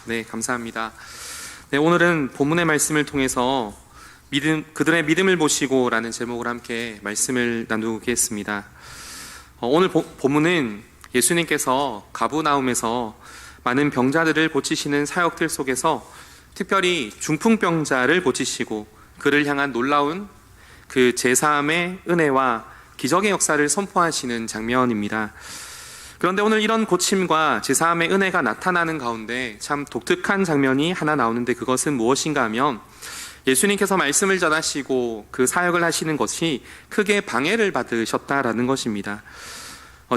네, 감사합니다. 네, 오늘은 본문의 말씀을 통해서 그들의 믿음을 보시고 라는 제목으로 함께 말씀을 나누겠습니다. 오늘 본문은 예수님께서 가브나움에서 많은 병자들을 고치시는 사역들 속에서 특별히 중풍병자를 고치시고 그를 향한 놀라운 그 제사함의 은혜와 기적의 역사를 선포하시는 장면입니다. 그런데 오늘 이런 고침과 제사함의 은혜가 나타나는 가운데 참 독특한 장면이 하나 나오는데 그것은 무엇인가 하면 예수님께서 말씀을 전하시고 그 사역을 하시는 것이 크게 방해를 받으셨다라는 것입니다.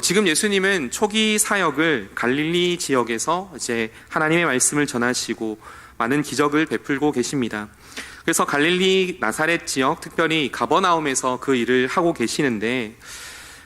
지금 예수님은 초기 사역을 갈릴리 지역에서 이제 하나님의 말씀을 전하시고 많은 기적을 베풀고 계십니다. 그래서 갈릴리 나사렛 지역, 특별히 가버나움에서 그 일을 하고 계시는데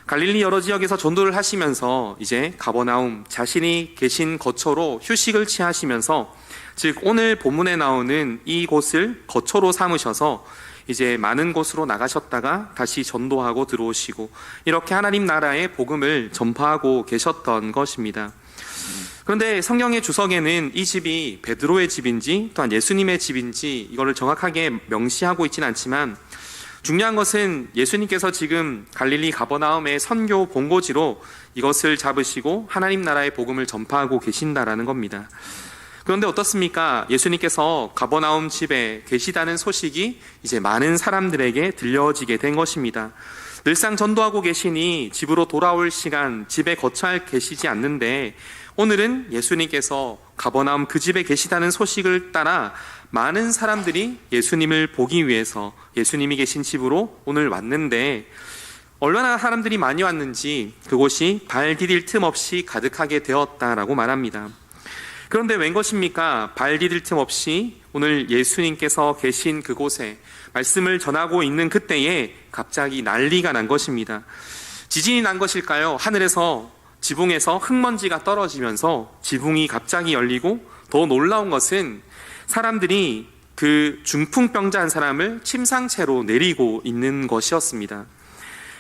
갈릴리 여러 지역에서 전도를 하시면서 이제 가버나움 자신이 계신 거처로 휴식을 취하시면서 즉 오늘 본문에 나오는 이곳을 거처로 삼으셔서 이제 많은 곳으로 나가셨다가 다시 전도하고 들어오시고 이렇게 하나님 나라의 복음을 전파하고 계셨던 것입니다. 그런데 성경의 주석에는 이 집이 베드로의 집인지 또한 예수님의 집인지 이거를 정확하게 명시하고 있지는 않지만 중요한 것은 예수님께서 지금 갈릴리 가버나움의 선교 본고지로 이것을 잡으시고 하나님 나라의 복음을 전파하고 계신다라는 겁니다. 그런데 어떻습니까? 예수님께서 가버나움 집에 계시다는 소식이 이제 많은 사람들에게 들려지게 된 것입니다. 늘상 전도하고 계시니 집으로 돌아올 시간 집에 거처할 계시지 않는데 오늘은 예수님께서 가버나움 그 집에 계시다는 소식을 따라 많은 사람들이 예수님을 보기 위해서 예수님이 계신 집으로 오늘 왔는데 얼마나 사람들이 많이 왔는지 그곳이 발 디딜 틈 없이 가득하게 되었다라고 말합니다. 그런데 웬 것입니까? 발 디딜 틈 없이 오늘 예수님께서 계신 그곳에 말씀을 전하고 있는 그때에 갑자기 난리가 난 것입니다. 지진이 난 것일까요? 하늘에서 지붕에서 흙먼지가 떨어지면서 지붕이 갑자기 열리고 더 놀라운 것은 사람들이 그 중풍병자 한 사람을 침상채로 내리고 있는 것이었습니다.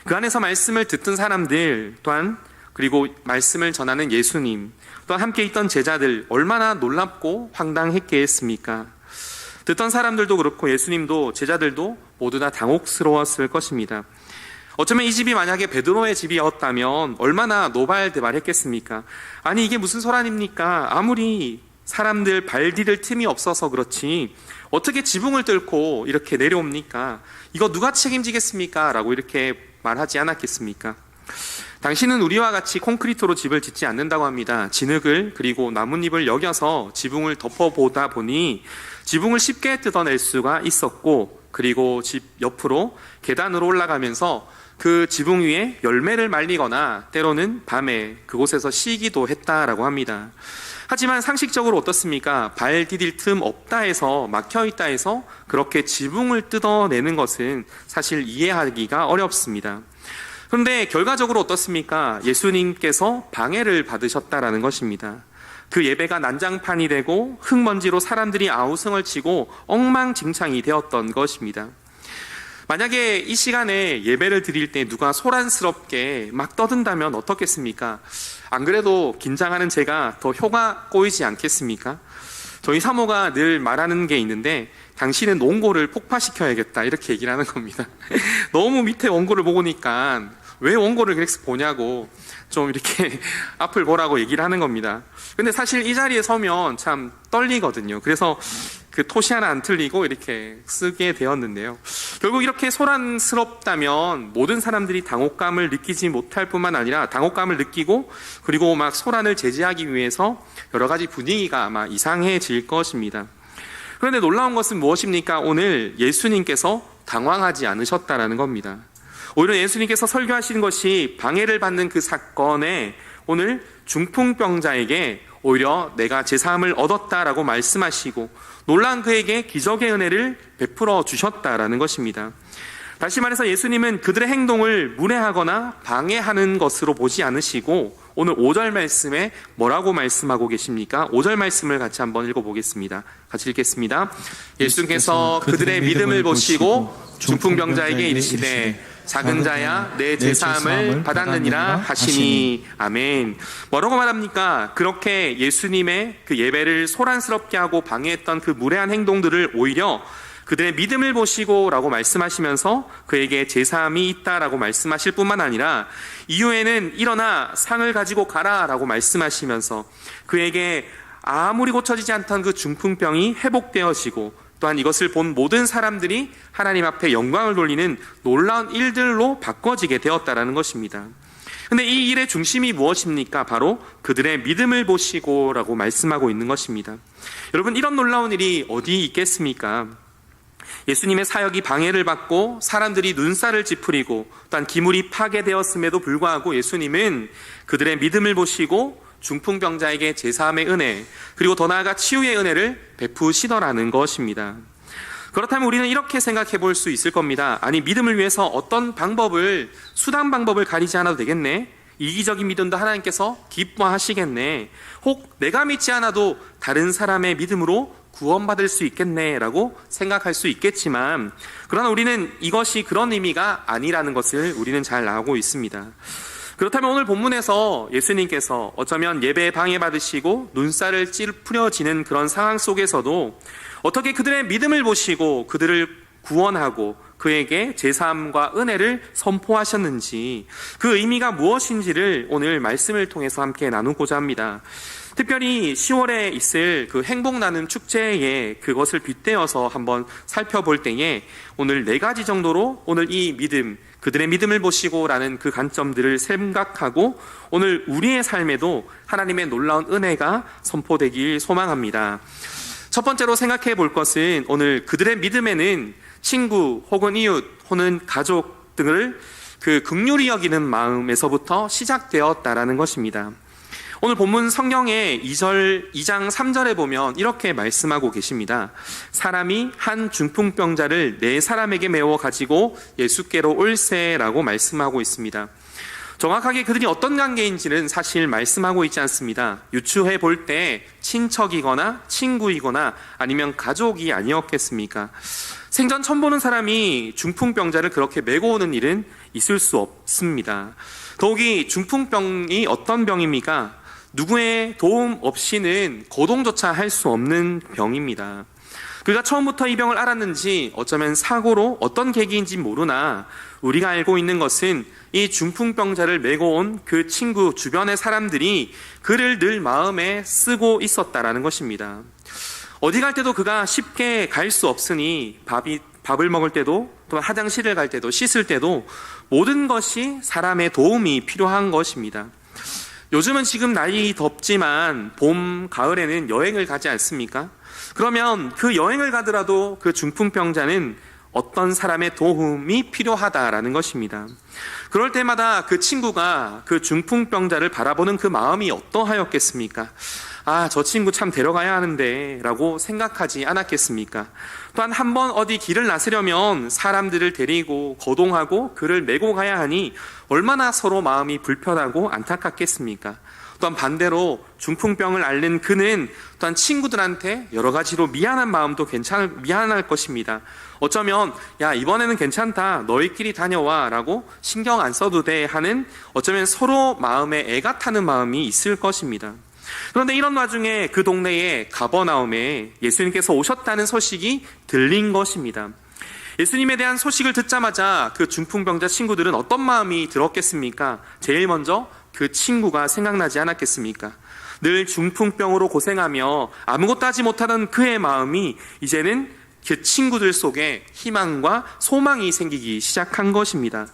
그 안에서 말씀을 듣던 사람들 또한 그리고 말씀을 전하는 예수님 또한 함께 있던 제자들 얼마나 놀랍고 황당했겠습니까? 듣던 사람들도 그렇고 예수님도 제자들도 모두 다 당혹스러웠을 것입니다. 어쩌면 이 집이 만약에 베드로의 집이었다면 얼마나 노발대발했겠습니까? 아니 이게 무슨 소란입니까? 아무리 사람들 발 디딜 틈이 없어서 그렇지 어떻게 지붕을 뚫고 이렇게 내려옵니까? 이거 누가 책임지겠습니까? 라고 이렇게 말하지 않았겠습니까? 당신은 우리와 같이 콘크리트로 집을 짓지 않는다고 합니다. 진흙을 그리고 나뭇잎을 여겨서 지붕을 덮어보다 보니 지붕을 쉽게 뜯어낼 수가 있었고 그리고 집 옆으로 계단으로 올라가면서 그 지붕 위에 열매를 말리거나 때로는 밤에 그곳에서 쉬기도 했다라고 합니다. 하지만 상식적으로 어떻습니까? 발 디딜 틈 없다 해서 막혀있다 해서 그렇게 지붕을 뜯어내는 것은 사실 이해하기가 어렵습니다. 그런데 결과적으로 어떻습니까? 예수님께서 방해를 받으셨다라는 것입니다. 그 예배가 난장판이 되고 흙먼지로 사람들이 아우성을 치고 엉망진창이 되었던 것입니다. 만약에 이 시간에 예배를 드릴 때 누가 소란스럽게 막 떠든다면 어떻겠습니까? 안 그래도 긴장하는 제가 더 효가 꼬이지 않겠습니까? 저희 사모가 늘 말하는 게 있는데 당신은 원고를 폭파시켜야겠다 이렇게 얘기를 하는 겁니다. 너무 밑에 원고를 보니까 왜 원고를 그렇게 보냐고 좀 이렇게 앞을 보라고 얘기를 하는 겁니다. 근데 사실 이 자리에 서면 참 떨리거든요. 그래서 그 토시 하나 안 틀리고 이렇게 쓰게 되었는데요. 결국 이렇게 소란스럽다면 모든 사람들이 당혹감을 느끼지 못할 뿐만 아니라 당혹감을 느끼고 그리고 막 소란을 제지하기 위해서 여러 가지 분위기가 아마 이상해질 것입니다. 그런데 놀라운 것은 무엇입니까? 오늘 예수님께서 당황하지 않으셨다라는 겁니다. 오히려 예수님께서 설교하시는 것이 방해를 받는 그 사건에 오늘 중풍병자에게 오히려 내가 제사함을 얻었다라고 말씀하시고 놀란 그에게 기적의 은혜를 베풀어 주셨다라는 것입니다. 다시 말해서 예수님은 그들의 행동을 무례하거나 방해하는 것으로 보지 않으시고 오늘 5절 말씀에 뭐라고 말씀하고 계십니까? 5절 말씀을 같이 한번 읽어보겠습니다. 같이 읽겠습니다. 예수님께서 그들의 믿음을 보시고 중풍병자에게 이르시되 작은 자야 내 제사함을 받았느니라 하시니. 아멘. 뭐라고 말합니까? 그렇게 예수님의 그 예배를 소란스럽게 하고 방해했던 그 무례한 행동들을 오히려 그들의 믿음을 보시고 라고 말씀하시면서 그에게 제사함이 있다라고 말씀하실 뿐만 아니라 이후에는 일어나 상을 가지고 가라 라고 말씀하시면서 그에게 아무리 고쳐지지 않던 그 중풍병이 회복되어지고 또한 이것을 본 모든 사람들이 하나님 앞에 영광을 돌리는 놀라운 일들로 바꿔지게 되었다라는 것입니다. 근데 이 일의 중심이 무엇입니까? 바로 그들의 믿음을 보시고 라고 말씀하고 있는 것입니다. 여러분, 이런 놀라운 일이 어디 있겠습니까? 예수님의 사역이 방해를 받고 사람들이 눈살을 찌푸리고 또한 기물이 파괴되었음에도 불구하고 예수님은 그들의 믿음을 보시고 중풍병자에게 제사함의 은혜, 그리고 더 나아가 치유의 은혜를 베푸시더라는 것입니다. 그렇다면 우리는 이렇게 생각해 볼 수 있을 겁니다. 아니, 믿음을 위해서 어떤 방법을, 수단 방법을 가리지 않아도 되겠네? 이기적인 믿음도 하나님께서 기뻐하시겠네? 혹 내가 믿지 않아도 다른 사람의 믿음으로 구원받을 수 있겠네 라고 생각할 수 있겠지만, 그러나 우리는 이것이 그런 의미가 아니라는 것을 우리는 잘 알고 있습니다. 그렇다면 오늘 본문에서 예수님께서 어쩌면 예배에 방해받으시고 눈살을 찌푸려지는 그런 상황 속에서도 어떻게 그들의 믿음을 보시고 그들을 구원하고 그에게 제사함과 은혜를 선포하셨는지, 그 의미가 무엇인지를 오늘 말씀을 통해서 함께 나누고자 합니다. 특별히 10월에 있을 그 행복 나눔 축제에 그것을 빗대어서 한번 살펴볼 때에 오늘 4가지 정도로 오늘 이 믿음, 그들의 믿음을 보시고 라는 그 관점들을 생각하고 오늘 우리의 삶에도 하나님의 놀라운 은혜가 선포되길 소망합니다. 첫 번째로 생각해 볼 것은 오늘 그들의 믿음에는 친구 혹은 이웃 혹은 가족 등을 그 긍휼히 여기는 마음에서부터 시작되었다라는 것입니다. 오늘 본문 성경의 2장 3절에 보면 이렇게 말씀하고 계십니다. 사람이 한 중풍병자를 4사람에게 메워 가지고 예수께로 올세라고 말씀하고 있습니다. 정확하게 그들이 어떤 관계인지는 사실 말씀하고 있지 않습니다. 유추해 볼 때 친척이거나 친구이거나 아니면 가족이 아니었겠습니까? 생전 처음 보는 사람이 중풍병자를 그렇게 메고 오는 일은 있을 수 없습니다. 더욱이 중풍병이 어떤 병입니까? 누구의 도움 없이는 거동조차 할 수 없는 병입니다. 그가 처음부터 이 병을 알았는지 어쩌면 사고로 어떤 계기인지 모르나 우리가 알고 있는 것은 이 중풍병자를 메고 온 그 친구 주변의 사람들이 그를 늘 마음에 쓰고 있었다라는 것입니다. 어디 갈 때도 그가 쉽게 갈 수 없으니 밥을 먹을 때도 또 화장실을 갈 때도 씻을 때도 모든 것이 사람의 도움이 필요한 것입니다. 요즘은 지금 날이 덥지만 봄, 가을에는 여행을 가지 않습니까? 그러면 그 여행을 가더라도 그 중풍병자는 어떤 사람의 도움이 필요하다라는 것입니다. 그럴 때마다 그 친구가 그 중풍병자를 바라보는 그 마음이 어떠하였겠습니까? 아, 저 친구 참 데려가야 하는데 라고 생각하지 않았겠습니까? 또한 한번 어디 길을 나서려면 사람들을 데리고 거동하고 그를 메고 가야 하니 얼마나 서로 마음이 불편하고 안타깝겠습니까? 또한 반대로 중풍병을 앓는 그는 또한 친구들한테 여러 가지로 미안한 마음도 미안할 것입니다. 어쩌면 야, 이번에는 괜찮다, 너희끼리 다녀와 라고 신경 안 써도 돼 하는 어쩌면 서로 마음에 애가 타는 마음이 있을 것입니다. 그런데 이런 와중에 그 동네에 가버나움에 예수님께서 오셨다는 소식이 들린 것입니다. 예수님에 대한 소식을 듣자마자 그 중풍병자 친구들은 어떤 마음이 들었겠습니까? 제일 먼저 그 친구가 생각나지 않았겠습니까? 늘 중풍병으로 고생하며 아무것도 하지 못하던 그의 마음이 이제는 그 친구들 속에 희망과 소망이 생기기 시작한 것입니다.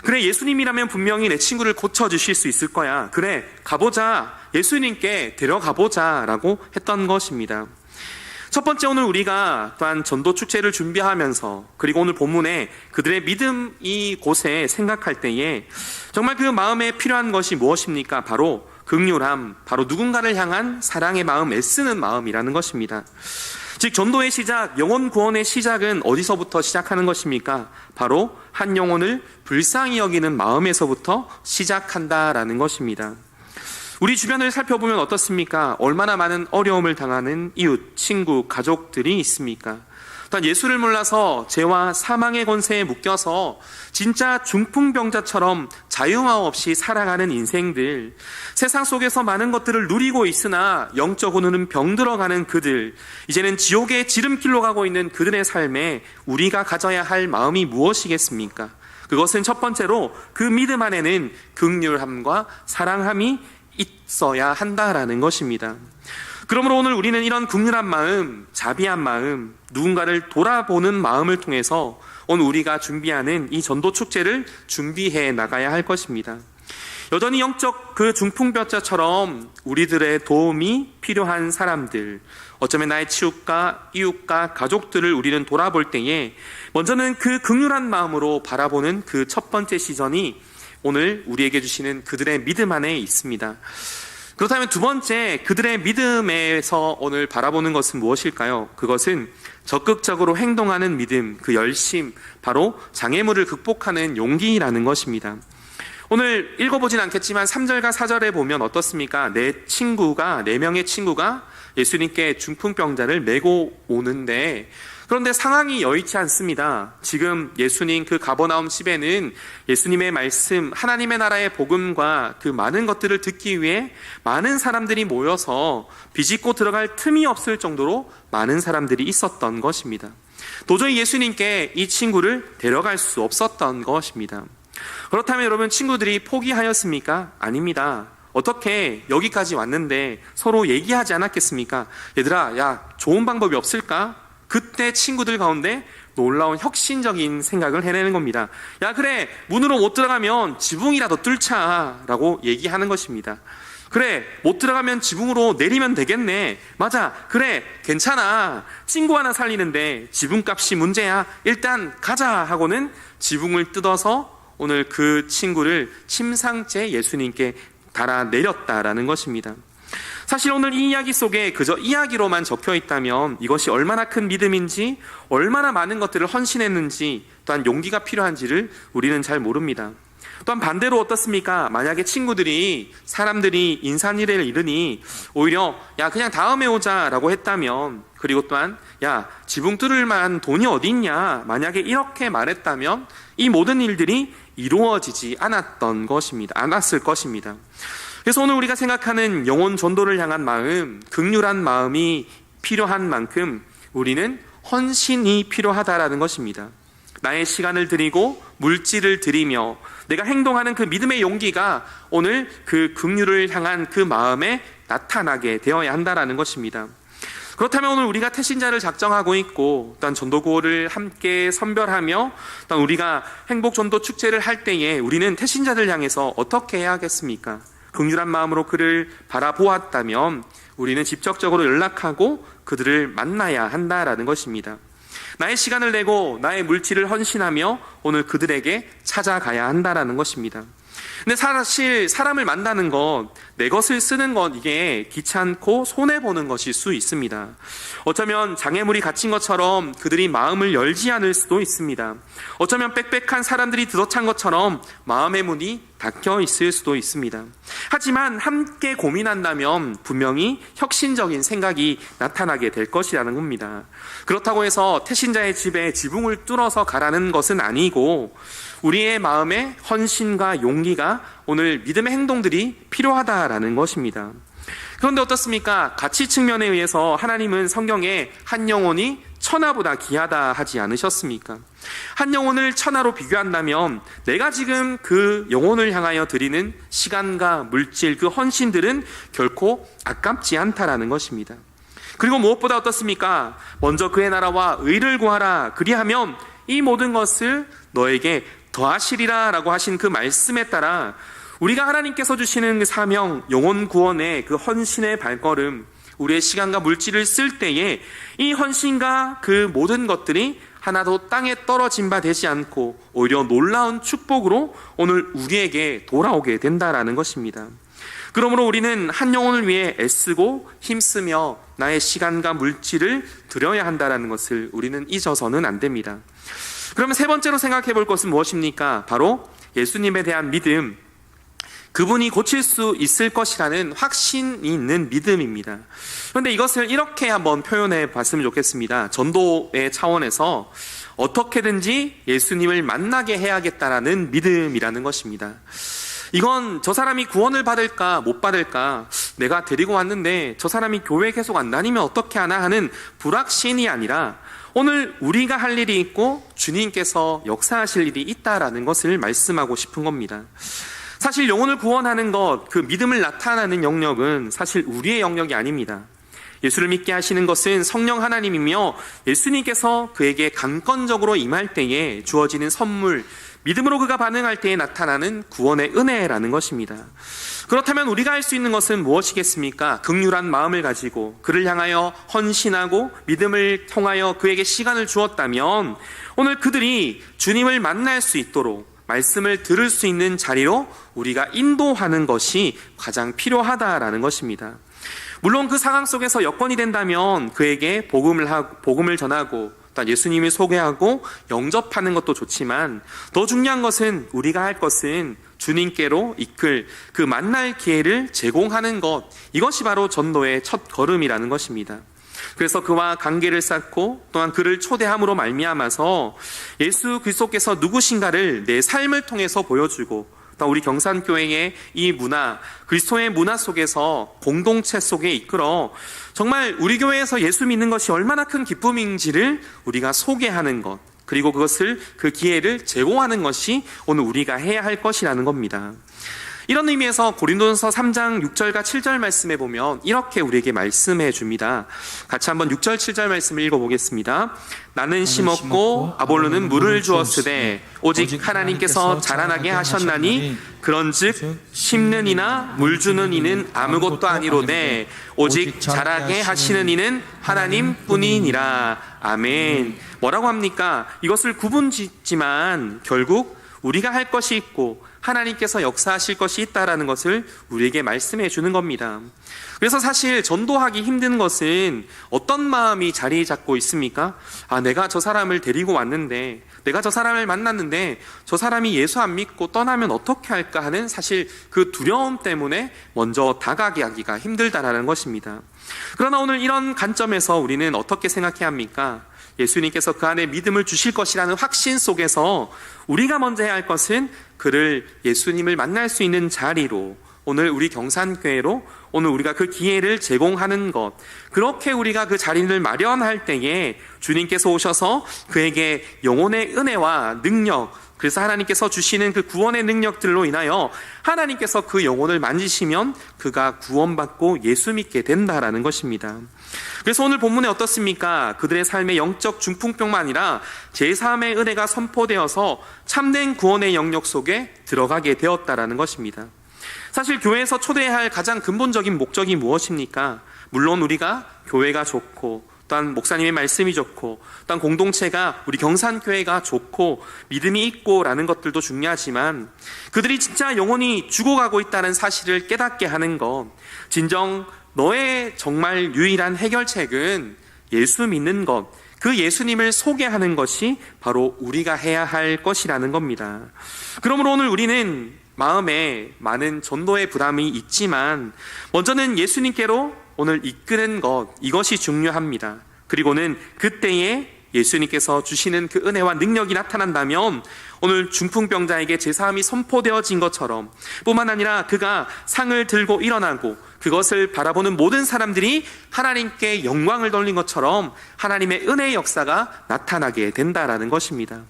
그래, 예수님이라면 분명히 내 친구를 고쳐주실 수 있을 거야. 그래, 가보자. 예수님께 데려가보자 라고 했던 것입니다. 첫 번째, 오늘 우리가 또한 전도 축제를 준비하면서 그리고 오늘 본문에 그들의 믿음 이 곳에 생각할 때에 정말 그 마음에 필요한 것이 무엇입니까? 바로 긍휼함, 바로 누군가를 향한 사랑의 마음, 애쓰는 마음이라는 것입니다. 즉 전도의 시작, 영혼 구원의 시작은 어디서부터 시작하는 것입니까? 바로 한 영혼을 불쌍히 여기는 마음에서부터 시작한다라는 것입니다. 우리 주변을 살펴보면 어떻습니까? 얼마나 많은 어려움을 당하는 이웃, 친구, 가족들이 있습니까? 또한 예수를 몰라서 죄와 사망의 권세에 묶여서 진짜 중풍병자처럼 자유마음 없이 살아가는 인생들, 세상 속에서 많은 것들을 누리고 있으나 영적으로는 병들어가는 그들, 이제는 지옥의 지름길로 가고 있는 그들의 삶에 우리가 가져야 할 마음이 무엇이겠습니까? 그것은 첫 번째로 그 믿음 안에는 긍휼함과 사랑함이 있어야 한다라는 것입니다. 그러므로 오늘 우리는 이런 긍휼한 마음, 자비한 마음, 누군가를 돌아보는 마음을 통해서 오늘 우리가 준비하는 이 전도 축제를 준비해 나가야 할 것입니다. 여전히 영적 그 중풍병자처럼 우리들의 도움이 필요한 사람들, 어쩌면 나의 치육과 이웃과 가족들을 우리는 돌아볼 때에 먼저는 그 긍휼한 마음으로 바라보는 그 첫 번째 시선이 오늘 우리에게 주시는 그들의 믿음 안에 있습니다. 그렇다면 두 번째, 그들의 믿음에서 오늘 바라보는 것은 무엇일까요? 그것은 적극적으로 행동하는 믿음, 그 열심, 바로 장애물을 극복하는 용기라는 것입니다. 오늘 읽어보진 않겠지만 3절과 4절에 보면 어떻습니까? 네 명의 친구가 예수님께 중풍병자를 메고 오는데, 그런데 상황이 여의치 않습니다. 지금 예수님 그 가버나움 집에는 예수님의 말씀, 하나님의 나라의 복음과 그 많은 것들을 듣기 위해 많은 사람들이 모여서 비집고 들어갈 틈이 없을 정도로 많은 사람들이 있었던 것입니다. 도저히 예수님께 이 친구를 데려갈 수 없었던 것입니다. 그렇다면 여러분, 친구들이 포기하였습니까? 아닙니다. 어떻게 여기까지 왔는데 서로 얘기하지 않았겠습니까? 얘들아, 야, 좋은 방법이 없을까? 그때 친구들 가운데 놀라운 혁신적인 생각을 해내는 겁니다. 야, 그래, 문으로 못 들어가면 지붕이라도 뚫자 라고 얘기하는 것입니다. 그래, 못 들어가면 지붕으로 내리면 되겠네. 맞아, 그래, 괜찮아. 친구 하나 살리는데 지붕값이 문제야. 일단 가자 하고는 지붕을 뜯어서 오늘 그 친구를 침상째 예수님께 달아내렸다라는 것입니다. 사실 오늘 이 이야기 속에 그저 이야기로만 적혀 있다면 이것이 얼마나 큰 믿음인지, 얼마나 많은 것들을 헌신했는지, 또한 용기가 필요한지를 우리는 잘 모릅니다. 또한 반대로 어떻습니까? 만약에 사람들이 인산일해를 이르니 오히려 야, 그냥 다음에 오자라고 했다면, 그리고 또한 야, 지붕 뚫을 만한 돈이 어디 있냐, 만약에 이렇게 말했다면 이 모든 일들이 이루어지지 않았을 것입니다. 그래서 오늘 우리가 생각하는 영혼 전도를 향한 마음, 긍휼한 마음이 필요한 만큼 우리는 헌신이 필요하다라는 것입니다. 나의 시간을 드리고 물질을 드리며 내가 행동하는 그 믿음의 용기가 오늘 그 긍휼을 향한 그 마음에 나타나게 되어야 한다라는 것입니다. 그렇다면 오늘 우리가 태신자를 작정하고 있고, 또한 전도구호를 함께 선별하며, 또한 우리가 행복 전도 축제를 할 때에 우리는 태신자들 향해서 어떻게 해야 하겠습니까? 긍휼한 마음으로 그를 바라보았다면 우리는 직접적으로 연락하고 그들을 만나야 한다라는 것입니다. 나의 시간을 내고 나의 물질을 헌신하며 오늘 그들에게 찾아가야 한다라는 것입니다. 근데 사실 사람을 만나는 것, 내 것을 쓰는 것, 이게 귀찮고 손해보는 것일 수 있습니다. 어쩌면 장애물이 갇힌 것처럼 그들이 마음을 열지 않을 수도 있습니다. 어쩌면 빽빽한 사람들이 들어찬 것처럼 마음의 문이 닫혀 있을 수도 있습니다. 하지만 함께 고민한다면 분명히 혁신적인 생각이 나타나게 될 것이라는 겁니다. 그렇다고 해서 태신자의 집에 지붕을 뚫어서 가라는 것은 아니고, 우리의 마음에 헌신과 용기가 오늘 믿음의 행동들이 필요하다라는 것입니다. 그런데 어떻습니까? 가치 측면에 의해서 하나님은 성경에 한 영혼이 천하보다 귀하다 하지 않으셨습니까? 한 영혼을 천하로 비교한다면 내가 지금 그 영혼을 향하여 드리는 시간과 물질, 그 헌신들은 결코 아깝지 않다라는 것입니다. 그리고 무엇보다 어떻습니까? 먼저 그의 나라와 의를 구하라, 그리하면 이 모든 것을 너에게 더하시리라 라고 하신 그 말씀에 따라 우리가 하나님께서 주시는 그 사명, 영혼 구원의 그 헌신의 발걸음, 우리의 시간과 물질을 쓸 때에 이 헌신과 그 모든 것들이 하나도 땅에 떨어진 바 되지 않고 오히려 놀라운 축복으로 오늘 우리에게 돌아오게 된다라는 것입니다. 그러므로 우리는 한 영혼을 위해 애쓰고 힘쓰며 나의 시간과 물질을 드려야 한다는 것을 우리는 잊어서는 안 됩니다. 그러면 세 번째로 생각해 볼 것은 무엇입니까? 바로 예수님에 대한 믿음. 그분이 고칠 수 있을 것이라는 확신이 있는 믿음입니다. 그런데 이것을 이렇게 한번 표현해 봤으면 좋겠습니다. 전도의 차원에서 어떻게든지 예수님을 만나게 해야겠다라는 믿음이라는 것입니다. 이건 저 사람이 구원을 받을까 못 받을까, 내가 데리고 왔는데 저 사람이 교회 계속 안 다니면 어떻게 하나 하는 불확신이 아니라 오늘 우리가 할 일이 있고 주님께서 역사하실 일이 있다라는 것을 말씀하고 싶은 겁니다. 사실 영혼을 구원하는 것, 그 믿음을 나타나는 영역은 사실 우리의 영역이 아닙니다. 예수를 믿게 하시는 것은 성령 하나님이며 예수님께서 그에게 강권적으로 임할 때에 주어지는 선물, 믿음으로 그가 반응할 때에 나타나는 구원의 은혜라는 것입니다. 그렇다면 우리가 할 수 있는 것은 무엇이겠습니까? 긍휼한 마음을 가지고 그를 향하여 헌신하고 믿음을 통하여 그에게 시간을 주었다면 오늘 그들이 주님을 만날 수 있도록 말씀을 들을 수 있는 자리로 우리가 인도하는 것이 가장 필요하다라는 것입니다. 물론 그 상황 속에서 여건이 된다면 그에게 복음을 전하고 또 예수님을 소개하고 영접하는 것도 좋지만 더 중요한 것은 우리가 할 것은 주님께로 이끌 그 만날 기회를 제공하는 것, 이것이 바로 전도의 첫 걸음이라는 것입니다. 그래서 그와 관계를 쌓고 또한 그를 초대함으로 말미암아서 예수 그리스도께서 누구신가를 내 삶을 통해서 보여주고 또 우리 경산교회의 이 문화, 그리스도의 문화 속에서 공동체 속에 이끌어 정말 우리 교회에서 예수 믿는 것이 얼마나 큰 기쁨인지를 우리가 소개하는 것, 그리고 그 기회를 제공하는 것이 오늘 우리가 해야 할 것이라는 겁니다. 이런 의미에서 고린도전서 3장 6절과 7절 말씀에 보면 이렇게 우리에게 말씀해 줍니다. 같이 한번 6절 7절 말씀을 읽어보겠습니다. 나는 심었고 아볼로는 물을 주었으되 오직 하나님께서 자라나게 하셨나니 그런즉 심는 이나 물 주는 이는 아무것도 아니로되 오직 자라게 하시는 이는 하나님뿐이니라. 아멘. 뭐라고 합니까? 이것을 구분짓지만 결국 우리가 할 것이 있고 하나님께서 역사하실 것이 있다라는 것을 우리에게 말씀해 주는 겁니다. 그래서 사실 전도하기 힘든 것은 어떤 마음이 자리 잡고 있습니까? 내가 저 사람을 데리고 왔는데, 내가 저 사람을 만났는데 저 사람이 예수 안 믿고 떠나면 어떻게 할까 하는 사실 그 두려움 때문에 먼저 다가가기가 힘들다라는 것입니다. 그러나 오늘 이런 관점에서 우리는 어떻게 생각해야 합니까? 예수님께서 그 안에 믿음을 주실 것이라는 확신 속에서 우리가 먼저 해야 할 것은 그를, 예수님을 만날 수 있는 자리로, 오늘 우리 경산교회로 오늘 우리가 그 기회를 제공하는 것, 그렇게 우리가 그 자리를 마련할 때에 주님께서 오셔서 그에게 영혼의 은혜와 능력, 그래서 하나님께서 주시는 그 구원의 능력들로 인하여 하나님께서 그 영혼을 만지시면 그가 구원받고 예수 믿게 된다라는 것입니다. 그래서 오늘 본문에 어떻습니까? 그들의 삶의 영적 중풍병만 아니라 제3의 은혜가 선포되어서 참된 구원의 영역 속에 들어가게 되었다라는 것입니다. 사실 교회에서 초대해야 할 가장 근본적인 목적이 무엇입니까? 물론 우리가 교회가 좋고 또한 목사님의 말씀이 좋고 또한 공동체가, 우리 경산교회가 좋고 믿음이 있고 라는 것들도 중요하지만 그들이 진짜 영혼이 죽어가고 있다는 사실을 깨닫게 하는 것, 진정 너의 정말 유일한 해결책은 예수 믿는 것, 그 예수님을 소개하는 것이 바로 우리가 해야 할 것이라는 겁니다. 그러므로 오늘 우리는 마음에 많은 전도의 부담이 있지만 먼저는 예수님께로 오늘 이끄는 것, 이것이 중요합니다. 그리고는 그때에 예수님께서 주시는 그 은혜와 능력이 나타난다면 오늘 중풍병자에게 제사함이 선포되어진 것처럼 뿐만 아니라 그가 상을 들고 일어나고 그것을 바라보는 모든 사람들이 하나님께 영광을 돌린 것처럼 하나님의 은혜의 역사가 나타나게 된다라는 것입니다.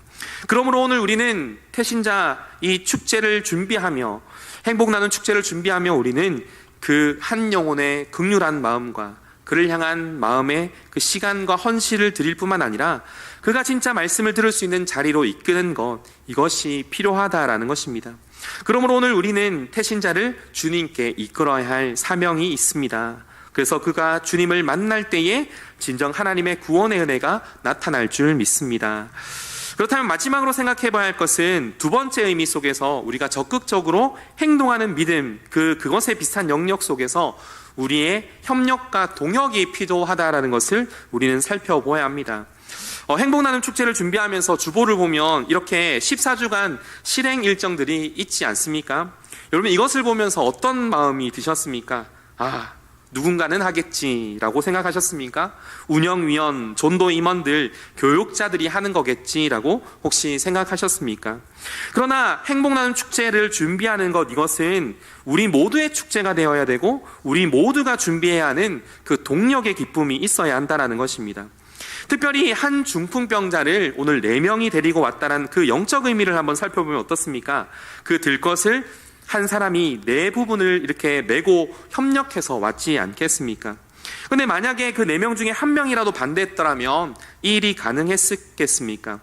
그러므로 오늘 우리는 태신자 이 축제를 준비하며, 행복 나눈 축제를 준비하며 우리는 그 한 영혼의 긍휼한 마음과 그를 향한 마음의 그 시간과 헌신을 드릴 뿐만 아니라 그가 진짜 말씀을 들을 수 있는 자리로 이끄는 것, 이것이 필요하다라는 것입니다. 그러므로 오늘 우리는 태신자를 주님께 이끌어야 할 사명이 있습니다. 그래서 그가 주님을 만날 때에 진정 하나님의 구원의 은혜가 나타날 줄 믿습니다. 그렇다면 마지막으로 생각해 봐야 할 것은 두 번째 의미 속에서 우리가 적극적으로 행동하는 믿음, 그것에 비슷한 영역 속에서 우리의 협력과 동역이 필요하다라는 것을 우리는 살펴보아야 합니다. 행복 나눔 축제를 준비하면서 주보를 보면 이렇게 14주간 실행 일정들이 있지 않습니까? 여러분, 이것을 보면서 어떤 마음이 드셨습니까? 누군가는 하겠지라고 생각하셨습니까? 운영위원, 전도 임원들, 교육자들이 하는 거겠지라고 혹시 생각하셨습니까? 그러나 행복나눔 축제를 준비하는 것, 이것은 우리 모두의 축제가 되어야 되고 우리 모두가 준비해야 하는 그 동력의 기쁨이 있어야 한다는 것입니다. 특별히 한 중풍병자를 오늘 4명이 데리고 왔다는 그 영적 의미를 한번 살펴보면 어떻습니까? 그 들것을 한 사람이 4부분을 이렇게 메고 협력해서 왔지 않겠습니까? 근데 만약에 그 4명 중에 1명이라도 반대했더라면 이 일이 가능했겠습니까?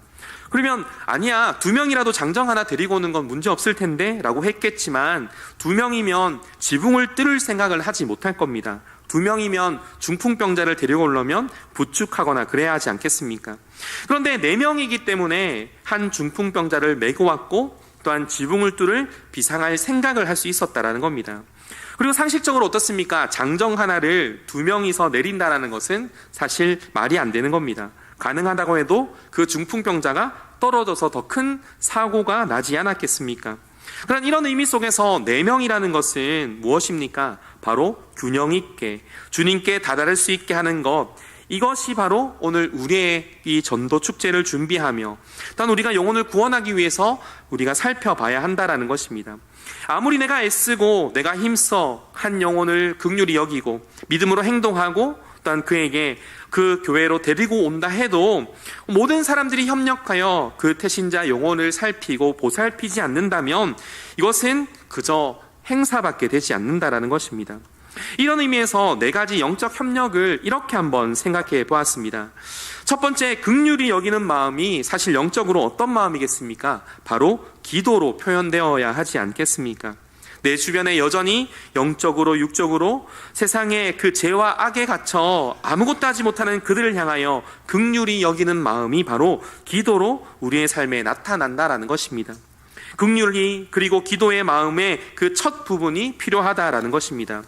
그러면 아니야, 2명이라도 장정 하나 데리고 오는 건 문제 없을 텐데 라고 했겠지만 2명이면 지붕을 뚫을 생각을 하지 못할 겁니다. 2명이면 중풍병자를 데려오려면 부축하거나 그래야 하지 않겠습니까? 그런데 4명이기 때문에 한 중풍병자를 메고 왔고 또한 지붕을 뚫을 비상할 생각을 할 수 있었다라는 겁니다. 그리고 상식적으로 어떻습니까? 장정 하나를 2명이서 내린다라는 것은 사실 말이 안 되는 겁니다. 가능하다고 해도 그 중풍병자가 떨어져서 더 큰 사고가 나지 않았겠습니까? 그런 이런 의미 속에서 4명이라는 것은 무엇입니까? 바로 균형 있게 주님께 다다를 수 있게 하는 것, 이것이 바로 오늘 우리의 이 전도 축제를 준비하며 또한 우리가 영혼을 구원하기 위해서 우리가 살펴봐야 한다라는 것입니다. 아무리 내가 애쓰고 내가 힘써 한 영혼을 긍휼히 여기고 믿음으로 행동하고 또한 그에게 그 교회로 데리고 온다 해도 모든 사람들이 협력하여 그 태신자 영혼을 살피고 보살피지 않는다면 이것은 그저 행사밖에 되지 않는다라는 것입니다. 이런 의미에서 4가지 영적 협력을 이렇게 한번 생각해 보았습니다. 첫 번째, 긍휼히 여기는 마음이 사실 영적으로 어떤 마음이겠습니까? 바로 기도로 표현되어야 하지 않겠습니까? 내 주변에 여전히 영적으로 육적으로 세상의 그 죄와 악에 갇혀 아무것도 하지 못하는 그들을 향하여 긍휼히 여기는 마음이 바로 기도로 우리의 삶에 나타난다라는 것입니다. 긍휼히 그리고 기도의 마음의 그 첫 부분이 필요하다라는 것입니다.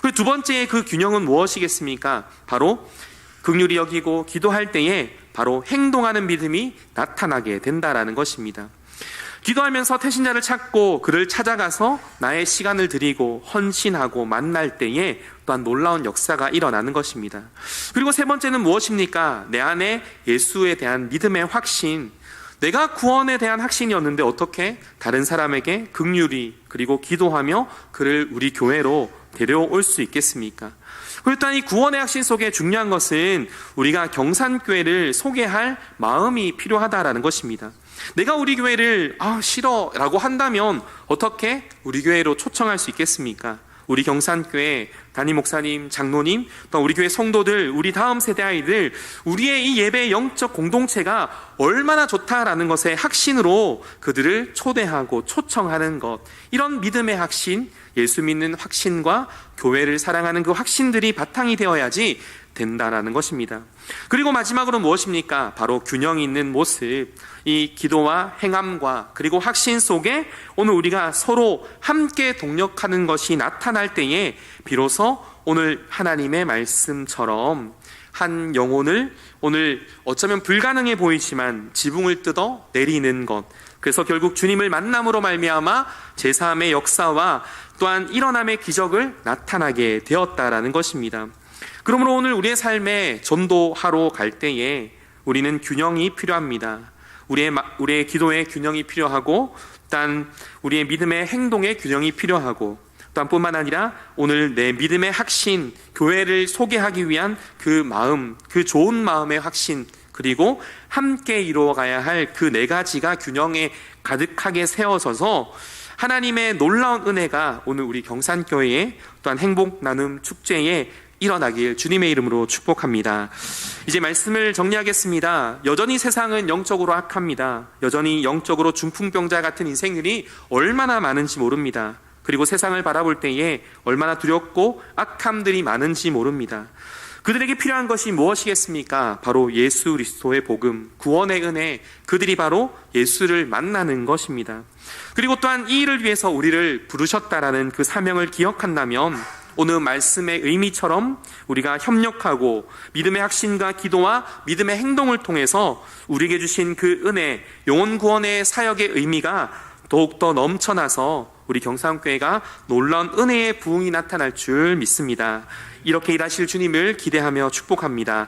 그리고 두 번째의 그 균형은 무엇이겠습니까? 바로 긍휼히 여기고 기도할 때에 바로 행동하는 믿음이 나타나게 된다라는 것입니다. 기도하면서 태신자를 찾고 그를 찾아가서 나의 시간을 드리고 헌신하고 만날 때에 또한 놀라운 역사가 일어나는 것입니다. 그리고 세 번째는 무엇입니까? 내 안에 예수에 대한 믿음의 확신, 내가 구원에 대한 확신이었는데 어떻게 다른 사람에게 긍휼히 그리고 기도하며 그를 우리 교회로 데려올 수 있겠습니까? 일단 이 구원의 확신 속에 중요한 것은 우리가 경산교회를 소개할 마음이 필요하다라는 것입니다. 내가 우리 교회를 싫어 라고 한다면 어떻게 우리 교회로 초청할 수 있겠습니까? 우리 경산교회 담임 목사님, 장로님, 또 우리 교회 성도들, 우리 다음 세대 아이들, 우리의 이 예배의 영적 공동체가 얼마나 좋다라는 것의 확신으로 그들을 초대하고 초청하는 것, 이런 믿음의 확신, 예수 믿는 확신과 교회를 사랑하는 그 확신들이 바탕이 되어야지 된다라는 것입니다. 그리고 마지막으로 무엇입니까? 바로 균형 있는 모습, 이 기도와 행함과 그리고 확신 속에 오늘 우리가 서로 함께 동력하는 것이 나타날 때에 비로소 오늘 하나님의 말씀처럼 한 영혼을 오늘 어쩌면 불가능해 보이지만 지붕을 뜯어 내리는 것, 그래서 결국 주님을 만남으로 말미암아 제3의 역사와 또한 일어남의 기적을 나타나게 되었다라는 것입니다. 그러므로 오늘 우리의 삶에 전도하러 갈 때에 우리는 균형이 필요합니다. 우리의 기도의 균형이 필요하고 또한 우리의 믿음의 행동의 균형이 필요하고 또한 뿐만 아니라 오늘 내 믿음의 확신, 교회를 소개하기 위한 그 마음, 그 좋은 마음의 확신, 그리고 함께 이루어가야 할 그 4가지가 균형에 가득하게 세워져서 하나님의 놀라운 은혜가 오늘 우리 경산교회에 또한 행복 나눔 축제에 일어나길 주님의 이름으로 축복합니다. 이제 말씀을 정리하겠습니다. 여전히 세상은 영적으로 악합니다. 여전히 영적으로 중풍병자 같은 인생들이 얼마나 많은지 모릅니다. 그리고 세상을 바라볼 때에 얼마나 두렵고 악함들이 많은지 모릅니다. 그들에게 필요한 것이 무엇이겠습니까? 바로 예수 그리스도의 복음, 구원의 은혜, 그들이 바로 예수를 만나는 것입니다. 그리고 또한 이 일을 위해서 우리를 부르셨다라는 그 사명을 기억한다면 오늘 말씀의 의미처럼 우리가 협력하고 믿음의 확신과 기도와 믿음의 행동을 통해서 우리에게 주신 그 은혜, 영혼 구원의 사역의 의미가 더욱더 넘쳐나서 우리 경상교회가 놀라운 은혜의 부흥이 나타날 줄 믿습니다. 이렇게 일하실 주님을 기대하며 축복합니다.